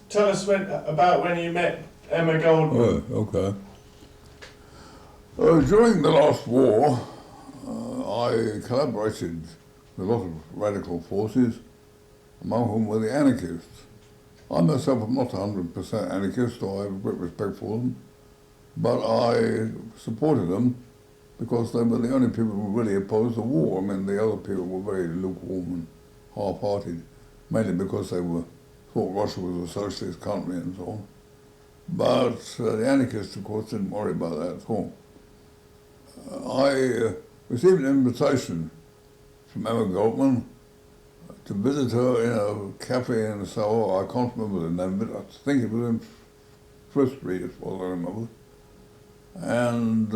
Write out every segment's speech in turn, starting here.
Tell us about when you met Emma Goldman. Oh, okay. During the last war, I collaborated with a lot of radical forces, among whom were the anarchists. I myself am not 100% anarchist, or I have great respect for them, but I supported them because they were the only people who really opposed the war. I mean, the other people were very lukewarm and half-hearted, mainly because they thought Russia was a socialist country and so on. But the anarchists, of course, didn't worry about that at all. I received an invitation from Emma Goldman to visit her in a cafe in Soho. I can't remember the name of it. I think it was in Frith Street, as far as I remember. And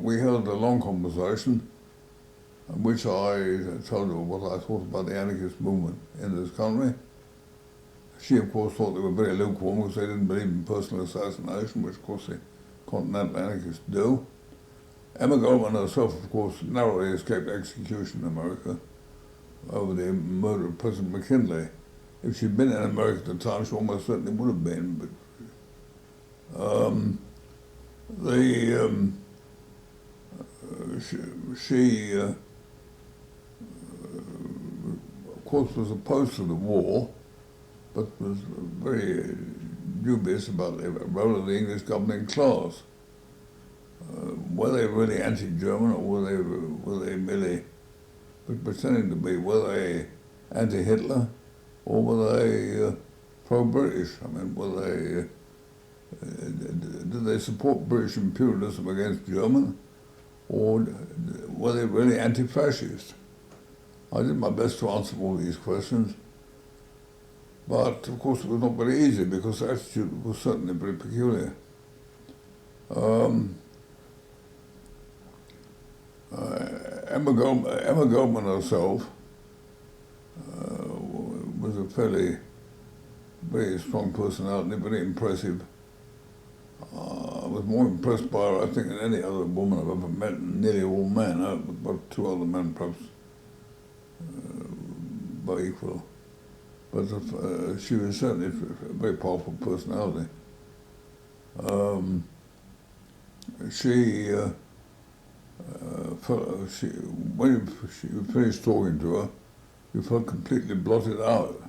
we held a long conversation in which I told her what I thought about the anarchist movement in this country. She, of course, thought they were very lukewarm because they didn't believe in personal assassination, which, of course, the continental anarchists do. Emma Goldman herself, of course, narrowly escaped execution in America over the murder of President McKinley. If she'd been in America at the time, she almost certainly would have been. But she of course, was opposed to the war, but was very dubious about the role of the English governing class. Were they really anti-German, or were they merely pretending to be? Were they anti-Hitler, or were they pro-British? I mean, were they did they support British imperialism against German, or were they really anti-fascist? I did my best to answer all these questions, but of course it was not very easy because the attitude was certainly very peculiar. Emma Goldman herself was a very strong personality, very impressive. I was more impressed by her, I think, than any other woman I've ever met, nearly all men, but two other men perhaps by equal. But she was certainly a very powerful personality. When you finished talking to her, you felt completely blotted out.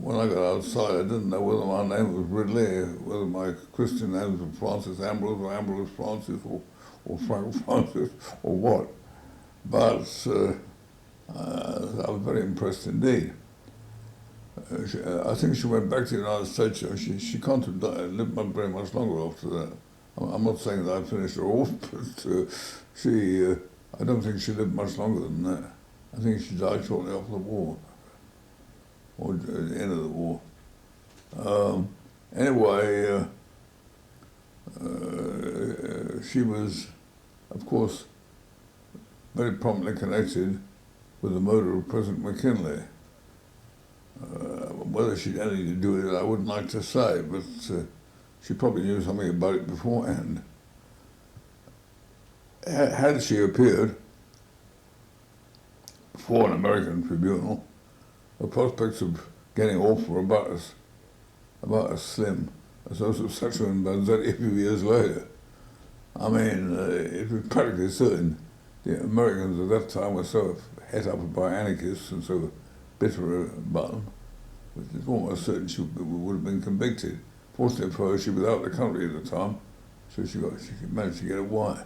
When I got outside, I didn't know whether my name was Ridley, whether my Christian name was Francis Ambrose or Ambrose Francis or Frank Francis or what. But I was very impressed indeed. I think she went back to the United States. She can't have lived very much longer after that. I'm not saying that I finished her off, but I don't think she lived much longer than that. I think she died shortly after the war, or at the end of the war. Anyway, she was, of course, very prominently connected with the murder of President McKinley. Whether she had anything to do with it, I wouldn't like to say, but she probably knew something about it beforehand. Had she appeared before an American tribunal, the prospects of getting off were about as slim as those of Sacher and Vanzetti a few years later. I mean, it was practically certain the Americans at that time were so het up by anarchists and so bitter about them, it was almost certain she would have been convicted. Fortunately for her, she was out of the country at the time, so she managed to get away.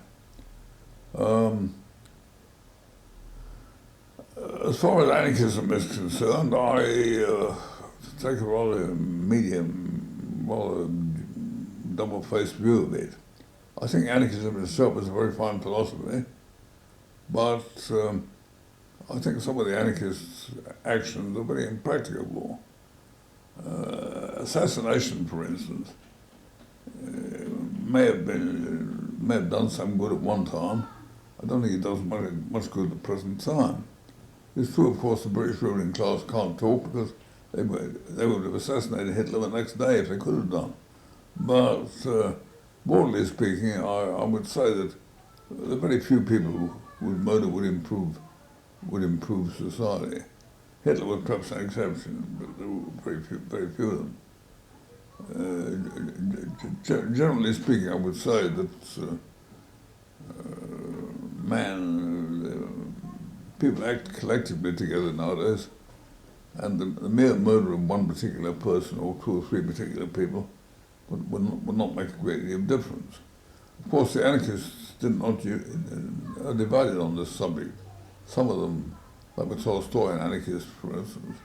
As far as anarchism is concerned, I take a rather medium, rather double-faced view of it. I think anarchism itself is a very fine philosophy, but I think some of the anarchists' actions are very impracticable. Assassination, for instance, may have done some good at one time. I don't think it does much good at the present time. It's true, of course, the British ruling class can't talk because they would have assassinated Hitler the next day if they could have done. But broadly speaking, I would say that there are very few people whose murder would improve society. Hitler was perhaps an exception, but there were very few of them. Generally speaking, I would say that people act collectively together nowadays, and the mere murder of one particular person or two or three particular people would not make a great deal of difference. Of course, the anarchists are divided on this subject. Some of them, like the Tolstoyan anarchists, for instance,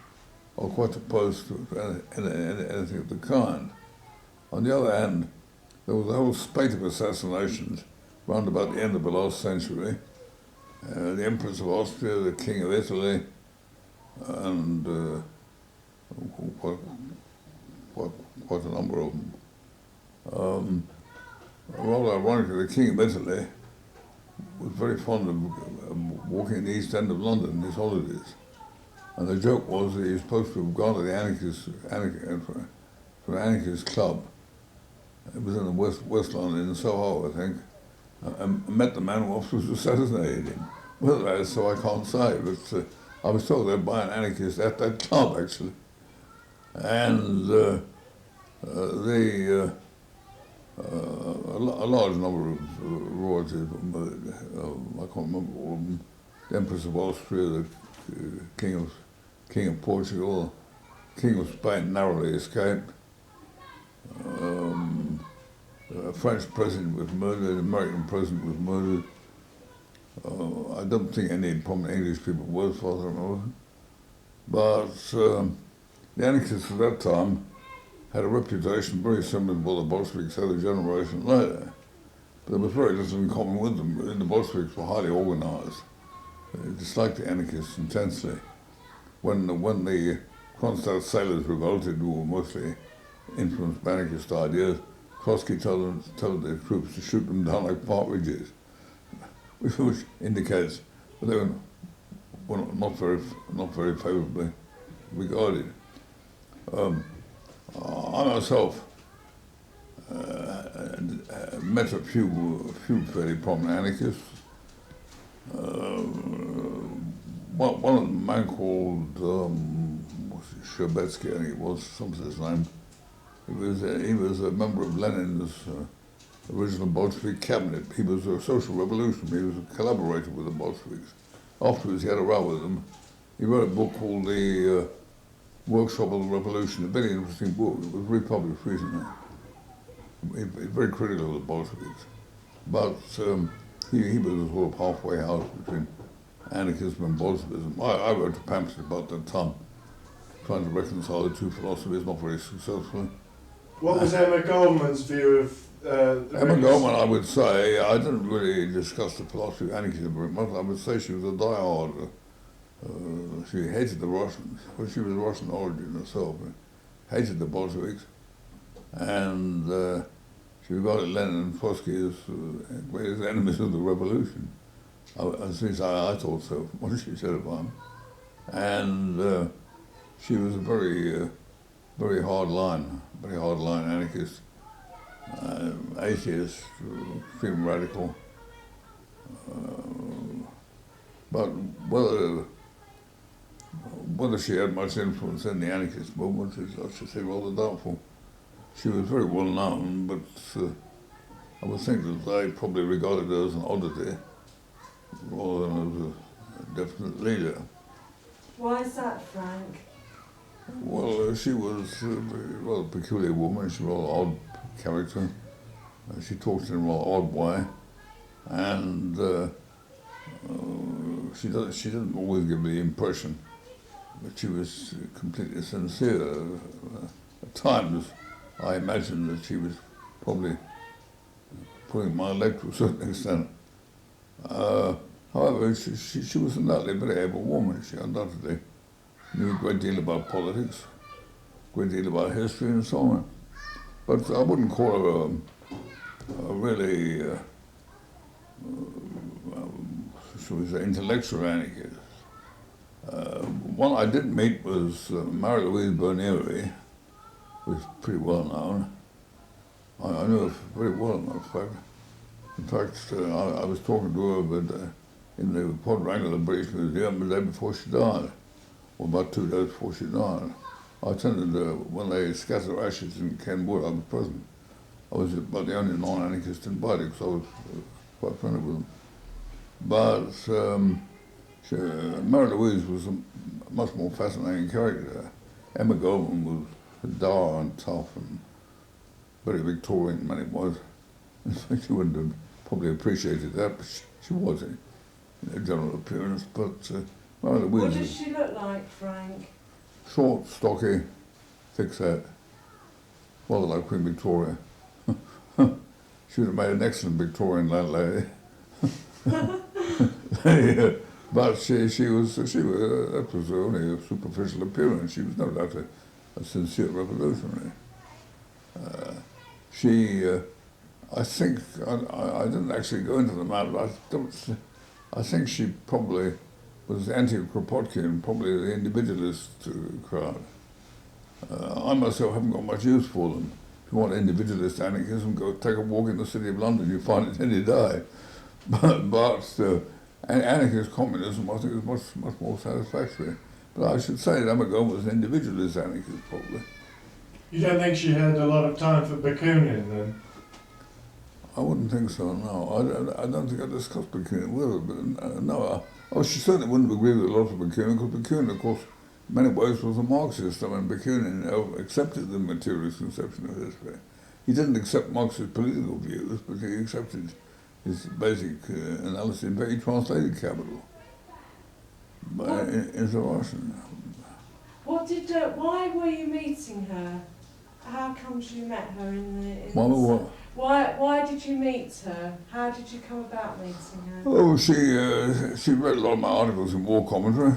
are quite opposed to anything of the kind. On the other hand, there was a whole spate of assassinations round about the end of the last century. The Empress of Austria, the King of Italy, and quite a number of them. Rather ironically, the King of Italy was very fond of walking the East End of London in his holidays. And the joke was that he was supposed to have gone to the anarchist club. It was in the West London, in Soho, I think, and met the man who was assassinated him. Whether that is so, I can't say, but I was told they'd buy an anarchist at that club, actually. And a large number of royalties were murdered. I can't remember all of them. The Empress of Austria, the King of Portugal, King of Spain narrowly escaped. A French president was murdered, an American president was murdered. I don't think any prominent English people were, as far as I know. But the anarchists at that time had a reputation very similar to what the Bolsheviks had a generation later. But there was very little in common with them. The Bolsheviks were highly organized. They disliked the anarchists intensely. When the Kronstadt sailors revolted, who were mostly influenced by anarchist ideas, Trotsky told the troops to shoot them down like partridges, which indicates that they were not very favorably regarded. I myself met a few fairly prominent anarchists. One of them, a man called Sherbetsky, I think it was, something his name. He was a member of Lenin's original Bolshevik cabinet. He was a social revolutionary. He was a collaborator with the Bolsheviks. Afterwards, he had a row with them. He wrote a book called The Workshop of the Revolution, a very interesting book. It was republished recently. He was very critical of the Bolsheviks. But he was a sort of halfway house between anarchism and Bolshevism. I wrote a pamphlet about that time, trying to reconcile the two philosophies, not very successfully. What was Emma Goldman's view of Emma Goldman, I would say, I didn't really discuss the philosophy of anarchism very much. I would say she was a diehard. She hated the Russians. Well, she was Russian origin herself. Hated the Bolsheviks. And she regarded Lenin and Trotsky as greatest enemies of the revolution. At least I thought so, from what she said about them. And she was a very hard-line anarchist, atheist, extreme radical. But whether she had much influence in the anarchist movement is, I should say, rather doubtful. She was very well known, but I would think that they probably regarded her as an oddity rather than as a definite leader. Why is that, Frank? Well, she was a rather peculiar woman. She was a rather odd character. She talked in a rather odd way, and she didn't always give me the impression that she was completely sincere. At times, I imagined that she was probably pulling my leg to a certain extent. However, she was undoubtedly a very able woman. She undoubtedly knew a great deal about politics, a great deal about history and so on. But I wouldn't call her a really, shall we say, intellectual anarchist. One I did meet was Marie-Louise Bernieri, who was pretty well known. I knew her very well, in fact. In fact, I was talking to her in the quadrangle of the British Museum the day before she died. or about 2 days before she died. I attended when they scattered her ashes in Kenwood. I was present. I was about the only non-anarchist invited because I was quite friendly with them. But Mary Louise was a much more fascinating character. Emma Goldman was dour and tough and very Victorian in many ways. She wouldn't have probably appreciated that, but she was in her general appearance. But Mary Louise What does she look like, Frank? short, stocky, thick-set, rather like Queen Victoria. She would have made an excellent Victorian landlady. But she was that was only a superficial appearance. She was no doubt a sincere revolutionary. I think I didn't actually go into the matter. I think she probably was anti-Kropotkin, probably the individualist crowd. I myself haven't got much use for them. If you want individualist anarchism, go take a walk in the city of London. You find it any day. But anarchist communism, I think, is much more satisfactory. But I should say that Emma Goldman was an individualist anarchist, probably. You don't think she had a lot of time for Bakunin then? I wouldn't think so, no. I don't think I discussed Bakunin with her, but no. She certainly wouldn't have agreed with a lot of Bakunin, because Bakunin, of course, in many ways was a Marxist. I mean, Bakunin accepted the materialist conception of history. He didn't accept Marxist political views, but he accepted his basic analysis, in fact, he translated Capital into Russian. Why were you meeting her? How come you met her Why did you meet her? How did you come about meeting her? Oh, she read a lot of my articles in War Commentary,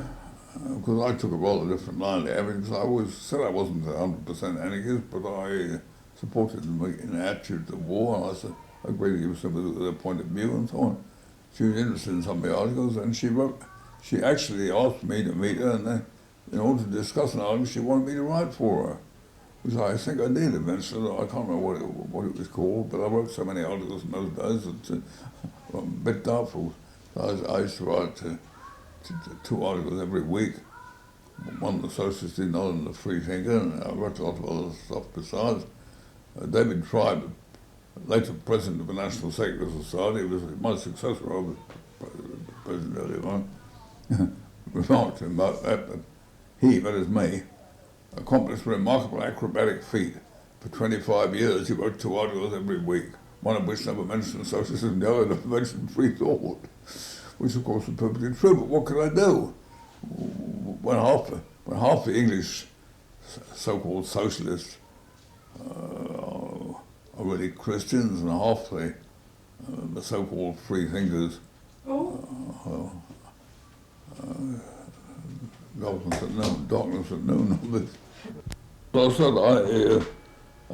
because I took a rather different line there, because I always said I wasn't 100% anarchist, but I supported them in the attitude to war, and I said, I agreed to give somebody their point of view and so on. She was interested in some of the articles, and she actually asked me to meet her, and then, in order to discuss an article, she wanted me to write for her, which I think I did eventually. I can't remember what it was called, but I wrote so many articles in those days that I'm a bit doubtful. I used to write 2 articles every week, one the socialist, another the freethinker, and I wrote a lot of other stuff besides. David Tribe, later president of the National Secular Society, was my successor. I was president earlier on. Remarked to him about that, but he, that is me, accomplished a remarkable acrobatic feat. For 25 years, he wrote 2 articles every week, one of which never mentioned socialism, the other never mentioned free thought, which of course was perfectly true, but what could I do? When half the English so-called socialists are really Christians, and half the so-called free thinkers darkness at noon. So I said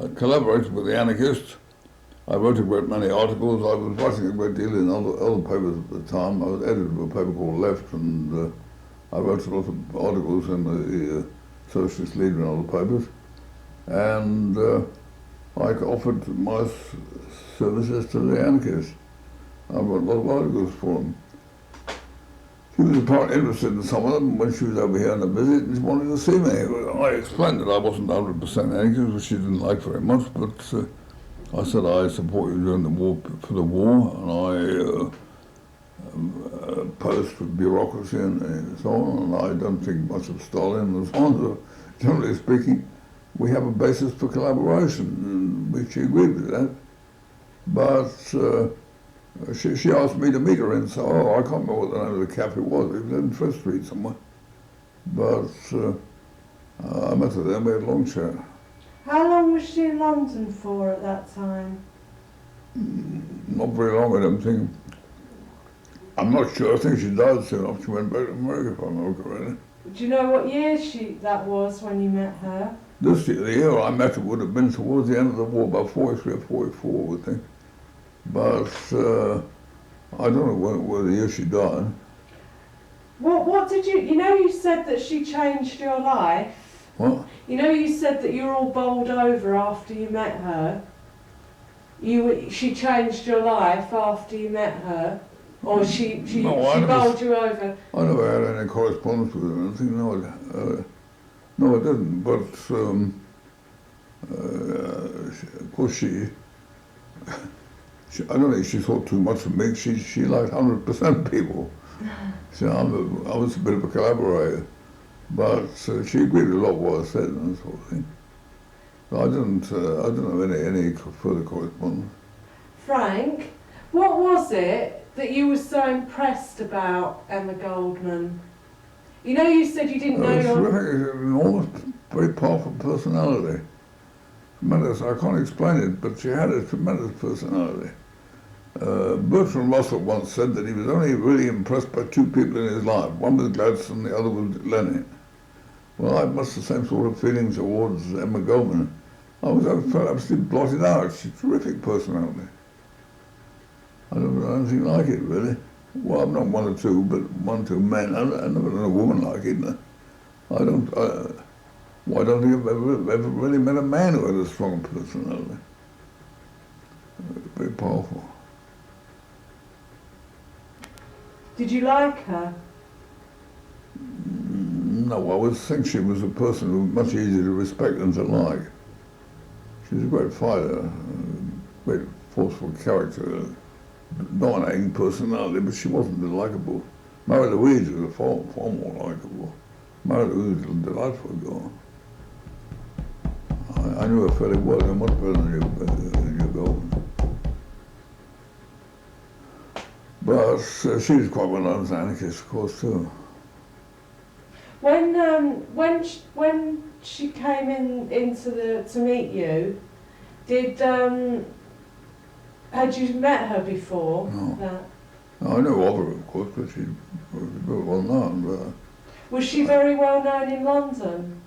I collaborated with the anarchists. I wrote a great many articles. I was writing a great deal in other papers at the time. I was editor of a paper called Left, and I wrote a lot of articles in the Socialist Leader and other papers. And I offered my services to the anarchists. I wrote a lot of articles for them. She was apparently interested in some of them when she was over here on a visit, and she wanted to see me. I explained that I wasn't 100% anarchist, which she didn't like very much, but I said I support you during the war, for the war, and I opposed for bureaucracy and so on, and I don't think much of Stalin and so on. So generally speaking, we have a basis for collaboration, and she agreed with that. But she asked me to meet her in, so I can't remember what the name of the cafe was. It was in First Street somewhere. But I met her there, we had a long chat. How long was she in London for at that time? Not very long, I don't think. I'm not sure. I think she died soon after she went back to America, if I remember correctly. Do you know what year that was when you met her? This year, the year I met her would have been towards the end of the war, about 43 or 44, I think. But I don't know what the year she died. What did you know you said that she changed your life? What? You know you said that you were all bowled over after you met her. She changed your life after you met her? Or she bowled you over? I never had any correspondence with her or anything. No, I didn't. But of course, she, I don't think she thought too much of me. She liked 100% people. So I was a bit of a collaborator, but she agreed with a lot of what I said and that sort of thing. So I didn't have any further correspondence. Frank, what was it that you were so impressed about Emma Goldman? You know, you said you didn't know She your... had an almost very powerful personality. Tremendous, I can't explain it, but she had a tremendous personality. Bertrand Russell once said that he was only really impressed by two people in his life. One was Gladstone, the other was Lenin. Well, I had much the same sort of feelings towards Emma Goldman. I felt absolutely blotted out. She's a terrific personality. I never known anything like it, really. Well, I'm not one or two, but one or two men. I never known a woman like it. I don't think I've ever really met a man who had a strong personality. Very powerful. Did you like her? No, I would think she was a person who was much easier to respect than to like. She was a great fighter, great forceful character, dominating personality, but she wasn't likable. Mary Louise was far more likable. Mary Louise was a delightful girl. I knew her fairly well, and much better than you go. But she was quite well known as an anarchist, of course, too. When she came to meet you, had you met her before? No. No, I knew of her, of course, but she was very well known. Was she very well known in London?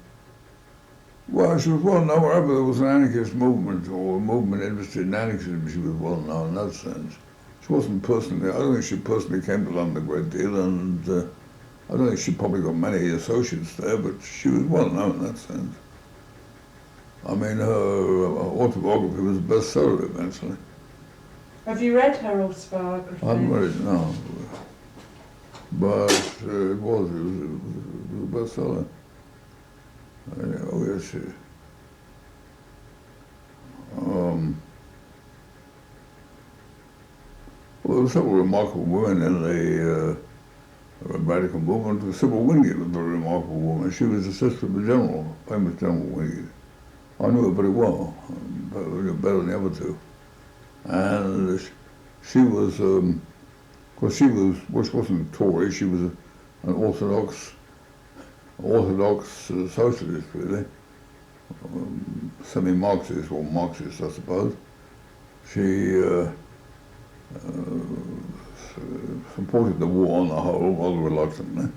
Well, she was well known wherever there was an anarchist movement or a movement interested in anarchism. She was well known in that sense. She wasn't personally. I don't think she personally came to London a great deal, and I don't think she probably got many associates there, but she was well known in that sense. I mean, her autobiography was a bestseller eventually. Have you read her autobiography? I haven't read it, no. But it was a bestseller. Oh, yes, well, there were several remarkable women in the radical movement. Sybil Wingate was a very remarkable woman. She was the sister of the general, famous General Wingate. I knew her very well, better than the other two. And she was, of course, she wasn't a Tory, she was an orthodox socialist, really, semi-Marxist, or Marxist, I suppose. She supported the war on the whole, rather reluctantly,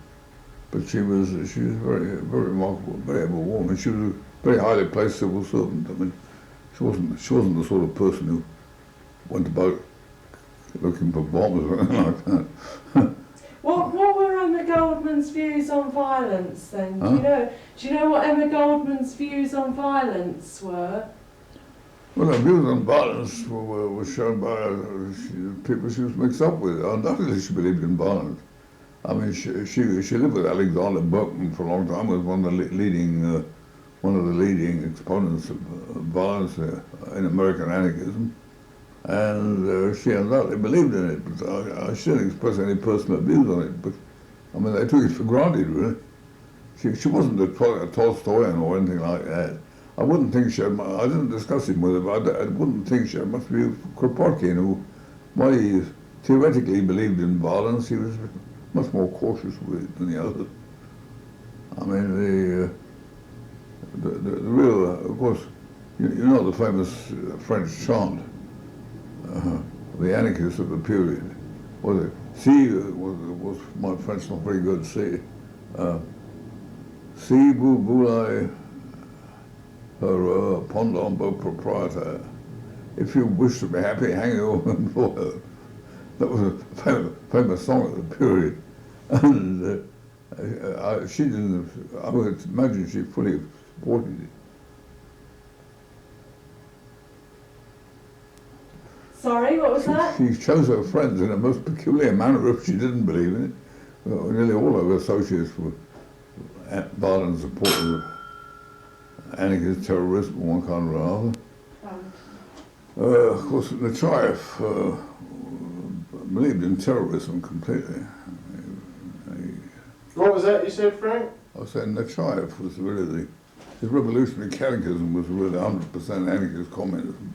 but she was very, very remarkable, very able woman. She was a very highly placed civil servant. I mean, she wasn't the sort of person who went about looking for bombs or anything like that. What were Emma Goldman's views on violence then? Huh? Do you know what Emma Goldman's views on violence were? Well, her views on violence were shown by people she was mixed up with. Undoubtedly, she believed in violence. I mean, she lived with Alexander Berkman for a long time. Was one of the leading exponents of violence in American anarchism, and she undoubtedly believed in it. But she didn't express any personal views on it. But I mean, they took it for granted, really. She wasn't a Tolstoyan or anything like that. I wouldn't think she had. I didn't discuss it with her, but I wouldn't think she had much view for Kropotkin, who, while he theoretically believed in violence, he was much more cautious with it than the others. I mean, the real, of course, you know the famous French chant, the anarchists of the period. Was it? Was my French not very good? Si vous voulez her pendant beau propriétaire. If you wish to be happy, hang your woman for her. That was a famous song of the period. And she didn't, I would imagine she fully supported it. Sorry, what was that? She chose her friends in a most peculiar manner if she didn't believe in it. nearly all of the socialists were violent supporters of anarchist terrorism of one kind or another. Of course, Nechayev believed in terrorism completely. What was that you said, Frank? I was saying Nechayev was really his revolutionary catechism was really 100% anarchist communism.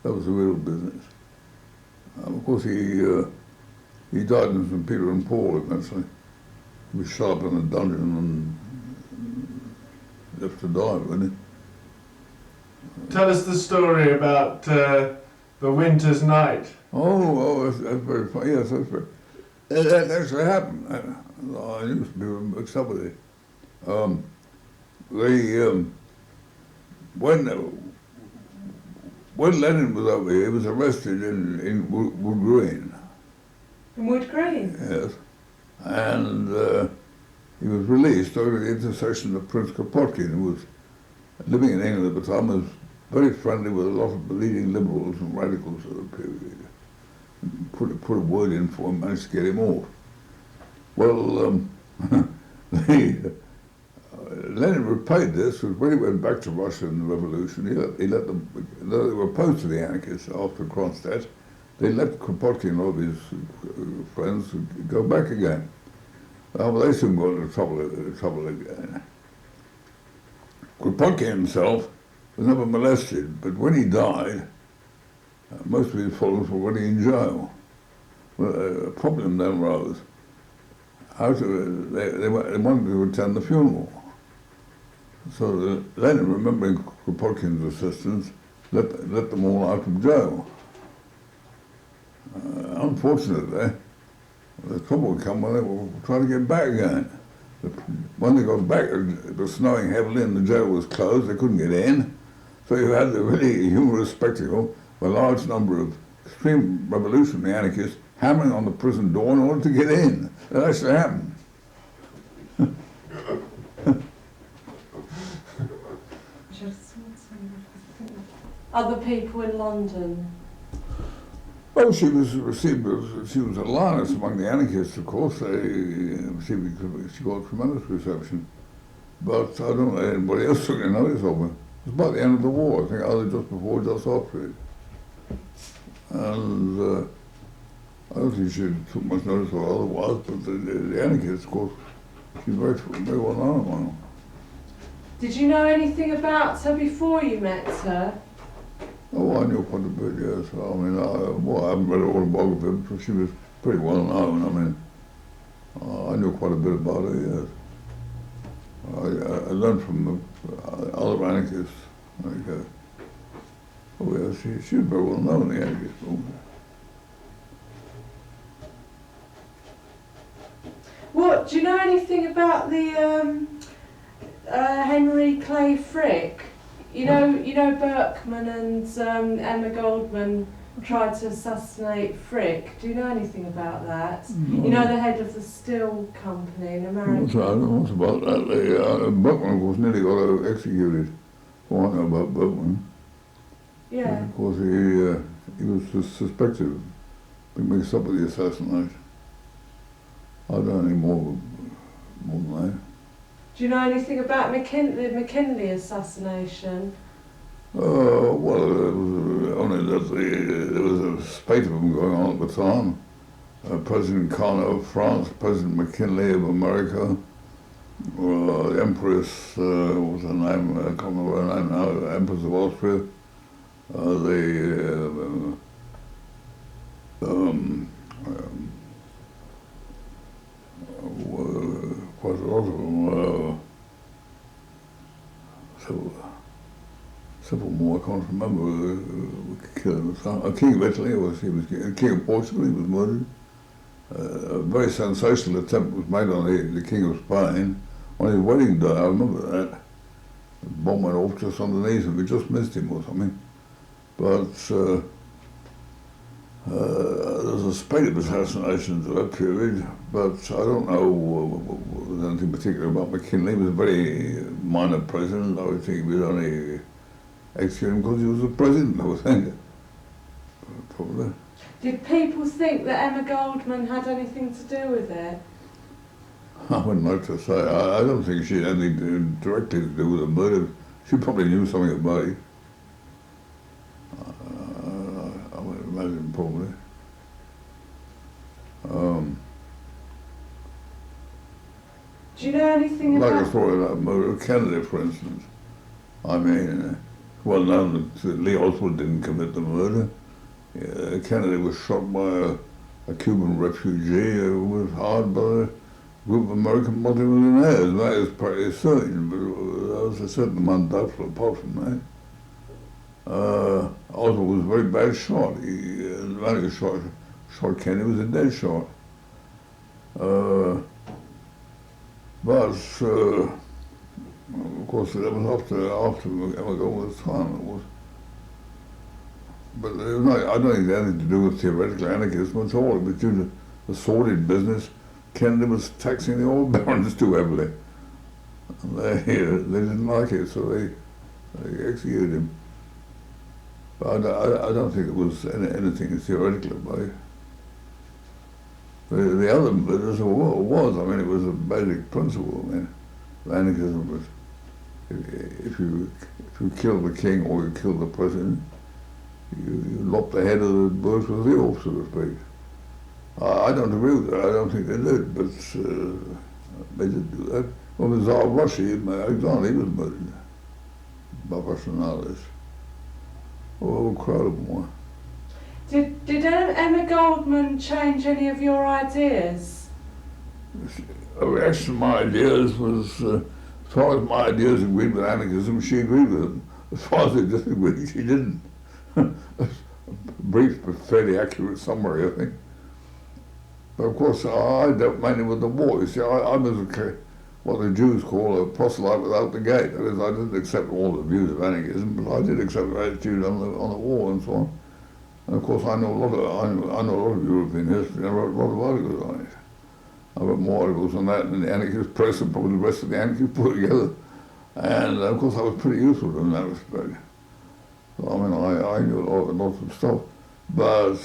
That was the real business. Of course, he died in St. Peter and Paul eventually. He was shut up in a dungeon and left to die, really. Tell us the story about the winter's night. Oh, that's very funny. Yes, that's very. That actually happened. I knew some people mixed up with it. When Lenin was over here, he was arrested in Wood Green. In Wood Green? Yes. And he was released over the intercession of Prince Kropotkin, who was living in England at the time, was very friendly with a lot of the leading liberals and radicals of the period. Put a word in for him, managed to get him off. Well, Lenin repaid this, because when he went back to Russia in the revolution, he let them, though they were opposed to the anarchists after Kronstadt, they let Kropotkin and all of his friends go back again. Well, they soon got into trouble again. Kropotkin himself was never molested, but when he died, most of his followers were already in jail. Well, a problem then arose. They wanted to attend the funeral. So Lenin, remembering Kropotkin's assistance, let them all out of jail. Unfortunately, the trouble would come when they were trying to get back again. When they got back, it was snowing heavily and the jail was closed, they couldn't get in. So you had a really humorous spectacle, a large number of extreme revolutionary anarchists hammering on the prison door in order to get in. That actually happened. Other people in London? Well, she was received, she was a lioness among the anarchists, of course. She got tremendous reception. But I don't know anybody else took any notice of her. It was about the end of the war, I think, either just before or just after it. And I don't think she took much notice of her otherwise, but the anarchists, of course, she's very well known among them. Did you know anything about her before you met her? Oh, I knew quite a bit, yes. I mean, I haven't read her autobiography, but she was pretty well known. I mean, I knew quite a bit about her, yes. I learned from other anarchists. Oh, yes, she was very well known, the anarchist movement. What, do you know anything about the Henry Clay Frick? You know Berkman and Emma Goldman tried to assassinate Frick. Do you know anything about that? No. You know, the head of the steel company in America. I don't know much about that. Berkman, of course, nearly got executed. All I know about Berkman. Yeah. And of course, he was suspected of being mixed up with the assassination. I don't know any more than that. Do you know anything about the McKinley assassination? Well, it was only that there was a spate of them going on at the time. President Carnot of France, President McKinley of America, the Empress, what was her name? I can't remember her name now, Empress of Austria. Quite a lot of them. Several more, I can't remember. King of Italy, he was King of Portugal, he was murdered. A very sensational attempt was made on the King of Spain on his wedding day, I remember that. The bomb went off just underneath him, we just missed him or something. But there's a spate of assassinations at that period, but I don't know anything particular about McKinley. He was a very minor president. I would think he was only executed because he was the president, I would think. Probably. Did people think that Emma Goldman had anything to do with it? I wouldn't like to say. I don't think she had anything directly to do with the murder. She probably knew something about it. I would imagine, probably. Do you know anything Like about... a story about murder of Kennedy, for instance. I mean, well known that Lee Oswald didn't commit the murder. Kennedy was shot by a Cuban refugee who was hired by a group of American multimillionaires. That is pretty certain, but there was a certain amount of doubt apart from that. Oswald was a very bad shot. The man who shot Kennedy was a dead shot. But of course, that was after Emma Goldman's time. It was. But it was not, I don't think it had anything to do with theoretical anarchism at all. It was due to the sordid business. Kennedy was taxing the oil barons too heavily. And they didn't like it, so they executed him. But I don't think it was anything theoretical about it. The other murders was, I mean, it was a basic principle. I mean, anarchism was, if you kill the king or you kill the president, you lop the head of the bourgeoisie off, so to speak. I don't agree with that. I don't think they did, but they did do that. Well, the Tsar of Russia, Alexander, he was murdered by Russian allies. A whole crowd of them were. Did Emma Goldman change any of your ideas? A reaction to my ideas was, as far as my ideas agreed with anarchism, she agreed with them. As far as they disagreed, she didn't. Brief but fairly accurate summary, I think. But of course, I dealt mainly with the war. You see, I was what the Jews call a proselyte without the gate. That is, I didn't accept all the views of anarchism, but I did accept the attitude on the war and so on. And of course, I know a lot of European history. I wrote a lot of articles on it. I wrote more articles on that than the anarchist press and probably the rest of the anarchists put together. And of course, I was pretty useful in that respect. So, I mean, I knew a lot of stuff. But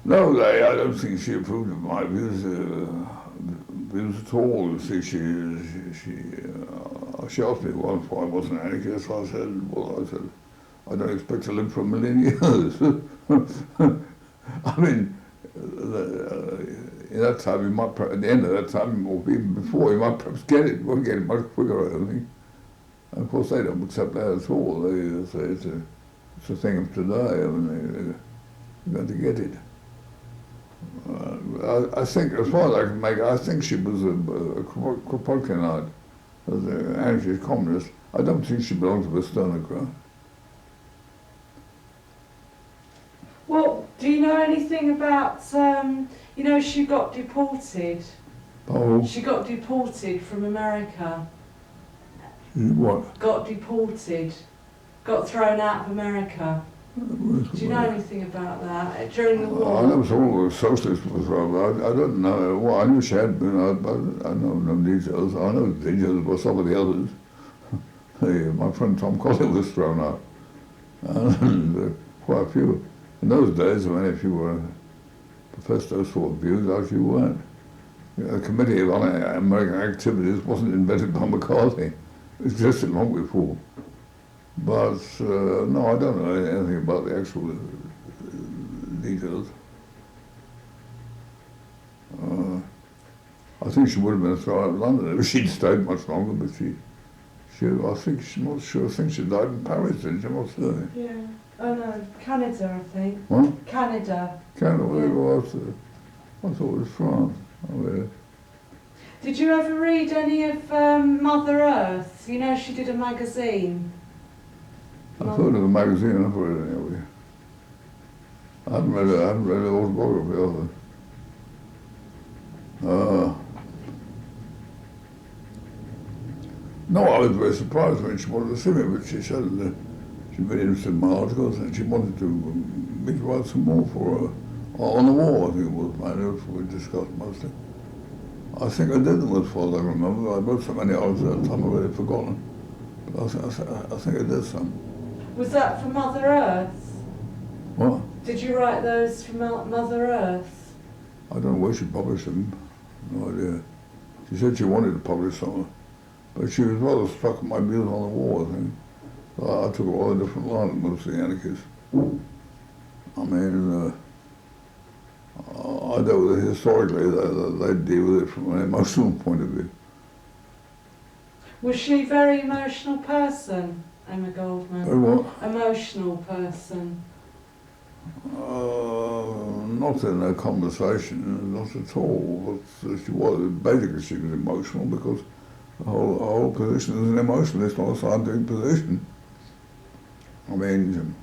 no, I don't think she approved of my views at all. You see, she asked me once why I wasn't an anarchist. I said, I don't expect to live for 1,000,000 years. I mean, in that time, you might, at the end of that time, or even before, you might perhaps get it. You won't get it much quicker, I don't think. And of course, they don't accept that at all. They say it's a thing of today. I mean, they're going to get it. I think, as far as I can make it, I think she was a Kropotkinite, as an anarchist communist. I don't think she belonged to the Stoner crowd. Well, do you know anything about, you know, she got deported? Oh. She got deported from America. What? Got deported. Got thrown out of America. Do you know anything about that during the war? I know all the socialists was wrong. I don't know. Well, I knew she had been, but I know no details. I know the details about some of the others. My friend Tom Colley was thrown out. And quite a few. In those days, I mean, if you were professed those sort of views, actually you weren't. The Committee of American Activities wasn't invented by McCarthy. It existed long before. But no, I don't know anything about the actual details. I think she would have been thrown out of London if she'd stayed much longer, but I think she's not sure. I think she died in Paris, didn't she? I'm not certain. Yeah. Oh no, Canada, I think. What? Canada. Canada, Yeah. I thought it was France. Did you ever read any of Mother Earth? You know, she did a magazine. I've heard of the magazine, I've read it anyway. I haven't read the autobiography of her. No, I was very surprised when she wanted to see me, but she said that she'd been interested in my articles and she wanted to me to write some more for her. On the war, I think it was, my notes we discussed mostly. I think I did them as far as I remember. I wrote so many articles at that time I've already forgotten. But I think I did some. Was that for Mother Earth? What? Did you write those for Mother Earth? I don't know where she published them, no idea. She said she wanted to publish some, but she was rather struck at my views on the war, I think. So I took a rather different line than most of the anarchists. I mean, I dealt with it historically, they deal with it from an emotional point of view. Was she a very emotional person, Emma Goldman? Very what? Emotional person. Not in a conversation, not at all. But she was basically she was emotional because the whole position is an emotional. It's not a scientific position. I mean,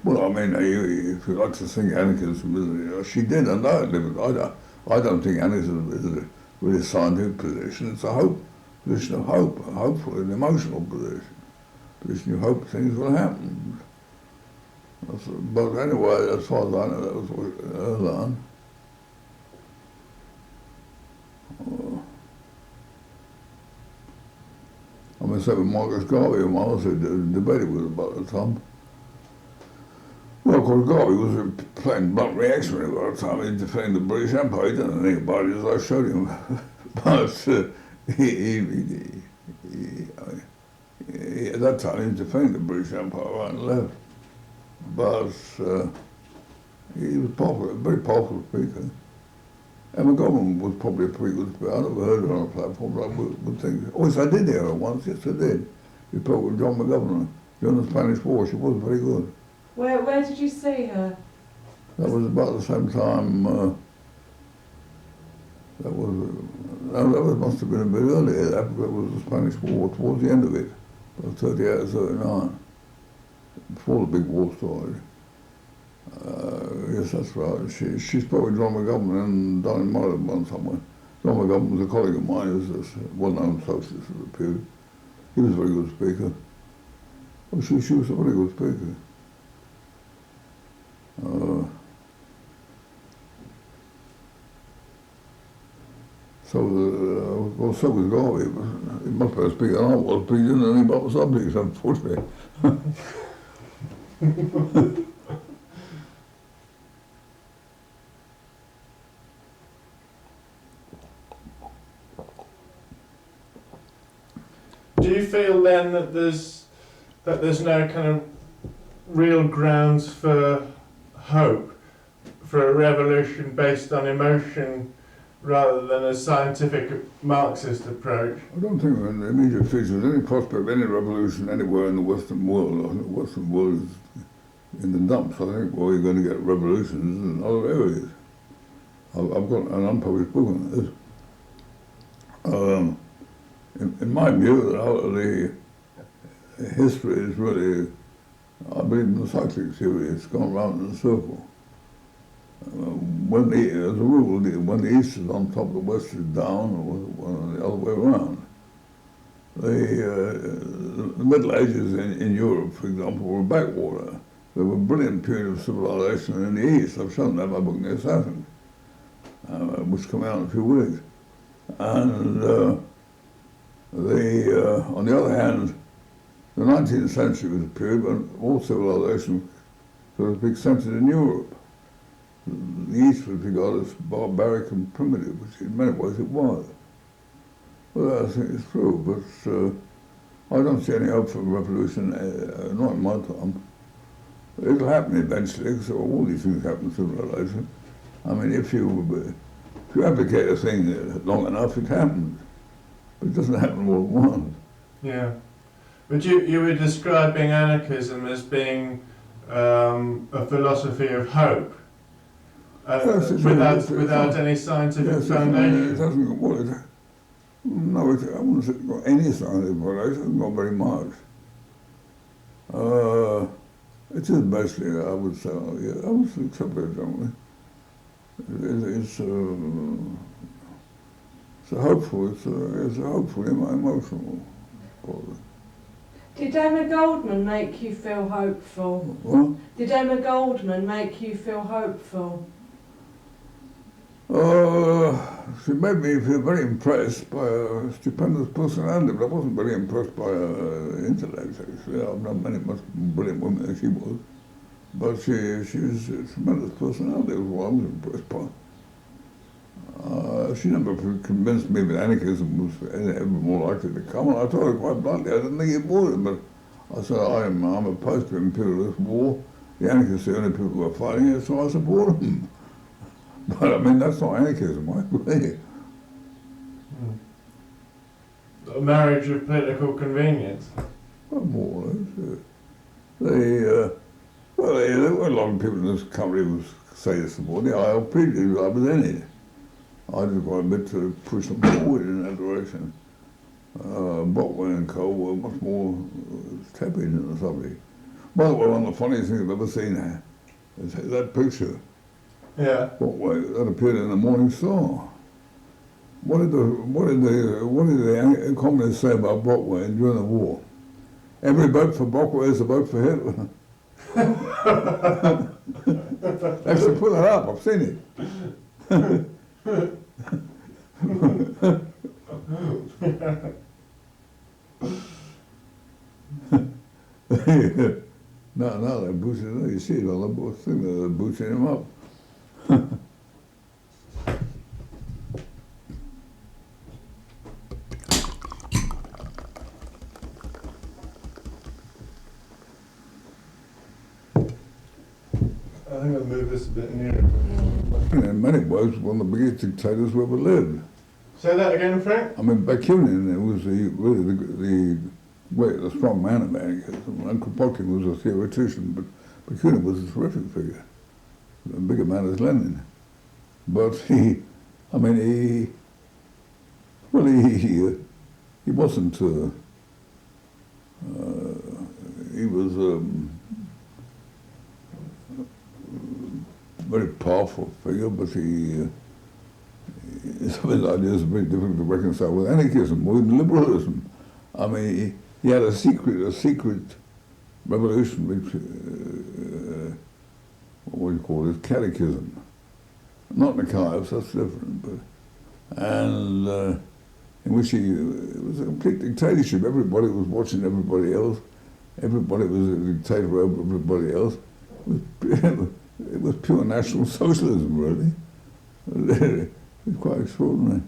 well, I mean, if you like to think anarchism, she did, and I don't think anarchism is a really scientific position. It's a position of hope, hopefully an emotional position you hope things will happen. But anyway, as far as I know, that was what her line. I mean, say with Marcus Garvey, whom I also debated with about the time. Well, of course, Garvey was a plain blunt reactionary by the time. He defended the British Empire. He didn't think about it as I showed him. But at that time, he was defending the British Empire right and left. But he was popular, a very popular speaker. Emma Goldman was probably a pretty good speaker. I never heard her on a platform, but I would think. Oh, yes, I did hear her once, yes, I did. She spoke with John McGovern during the Spanish War. She was very good. Where did you see her? That was about the same time. That must have been a bit earlier. That was the Spanish War, towards the end of it, about 38 or 39. Before the big war started. Yes, that's right. She spoke with John McGovern and down in Marylebone somewhere. John McGovern was a colleague of mine, he was a well-known socialist of the period. He was a very good speaker. Oh, she was a very good speaker. So was Garvey. He must be a speaker than I was, but he didn't know anything about the subjects, unfortunately. Do you feel then that there's no kind of real grounds for hope for a revolution based on emotion rather than a scientific Marxist approach? I don't think in the immediate future there's any prospect of any revolution anywhere in the Western world. I think the Western world is in the dumps. I think you're going to get revolutions in other areas. I've got an unpublished book on this. In my view, the history is really, I believe in the cyclic theory, it's gone round in a circle. As a rule, when the East is on top, the West is down, or the other way around. The Middle Ages in Europe, for example, were backwater. They were a brilliant period of civilization in the East. I've shown that in my book, The Assassin, which come out in a few weeks. And on the other hand, the 19th century was a period when all civilization, so to speak, centered in Europe. The East was regarded as barbaric and primitive, which in many ways it was. Well, I think it's true, but I don't see any hope for revolution, not in my time. It'll happen eventually, because all these things happen in civilization. I mean, if you advocate a thing long enough, it happens. But it doesn't happen all at once. Yeah. But you were describing anarchism as being a philosophy of hope, Yes, without any scientific foundation. It hasn't got, no, I wouldn't say it's got any scientific foundation, it hasn't got very much. It is basically, I would say, yeah, I would accept it generally. It's a hopeful, it's a hopeful, emotional quality. Did Emma Goldman make you feel hopeful? What? Did Emma Goldman make you feel hopeful? She made me feel very impressed by a stupendous personality, but I wasn't very impressed by her intellect, actually. I've known many much brilliant women as she was. But she was a tremendous personality, was what I was impressed by. She never convinced me that anarchism was ever more likely to come, and I told her quite bluntly I didn't think it would, but I said I'm opposed to imperialist war. The anarchists are the only people who are fighting it, so I support them. But I mean, that's not anarchism, I agree. A marriage of political convenience. Well, more or less. There were a lot of people in this country who say they support the ILP, I was in it. I did quite a bit to push them forward in that direction. Botway and Co were much more tepid in the subject. By the way, one of the funniest things I've ever seen there is that picture. Yeah. Botway, that appeared in the Morning Star. What did the communists say about Botway during the war? Every vote for Botway is a vote for Hitler. Actually, put that up. I've seen it. No, they're boosting it. You see it on the thing, they're boosting him up. I think I'll move this a bit nearer. In many ways, one of the biggest dictators who ever lived. Say that again, Frank? I mean, Bakunin was really the strong man of anarchism. And Kropotkin was a theoretician, but Bakunin was a terrific figure, a bigger man as Lenin. But he wasn't. He was a very powerful figure, but some of his ideas are very difficult to reconcile with anarchism, with liberalism. I mean, he had a secret revolutionary, what do you call it, catechism. Not in the Archives, that's different, but, and in which it was a complete dictatorship. Everybody was watching everybody else. Everybody was a dictator over everybody else. It was pure National Socialism, really. It was quite extraordinary.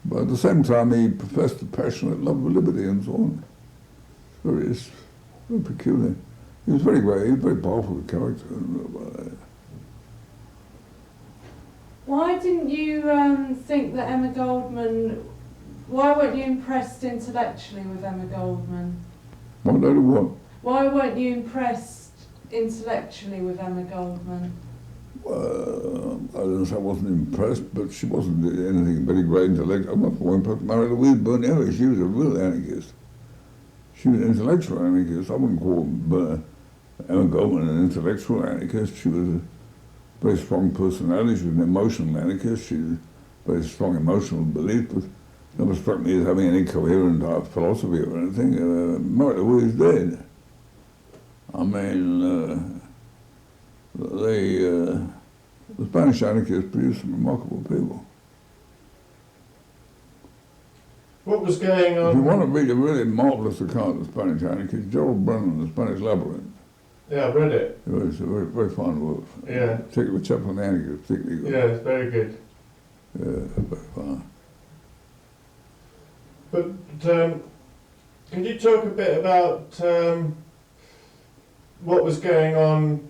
But at the same time, he professed a passionate love of liberty and so on. It's very peculiar. He was very great. He was a very powerful character. I don't know about that. Why didn't you think that Emma Goldman? Why weren't you impressed intellectually with Emma Goldman? What? Why weren't you impressed intellectually with Emma Goldman? I don't say I wasn't impressed, but she wasn't anything very great intellect. I'm not more impressed with Mary Louise Burnett. She was a real anarchist. She was an intellectual anarchist. I wouldn't call Emma Goldman an intellectual anarchist. She was a very strong personality. She was an emotional anarchist. She had very strong emotional belief, but never struck me as having any coherent philosophy or anything. Mary Louise did. I mean, the Spanish anarchists produced some remarkable people. What was going on? If you want to read a really marvellous account of Spanish anarchists, Gerald Brennan, The Spanish Labyrinth. Yeah, I've read it. It was a very, very fine work. Yeah. Particularly with Chaplain Anarchists, particularly good. Yeah, it's very good. Yeah, very fine. But can you talk a bit about what was going on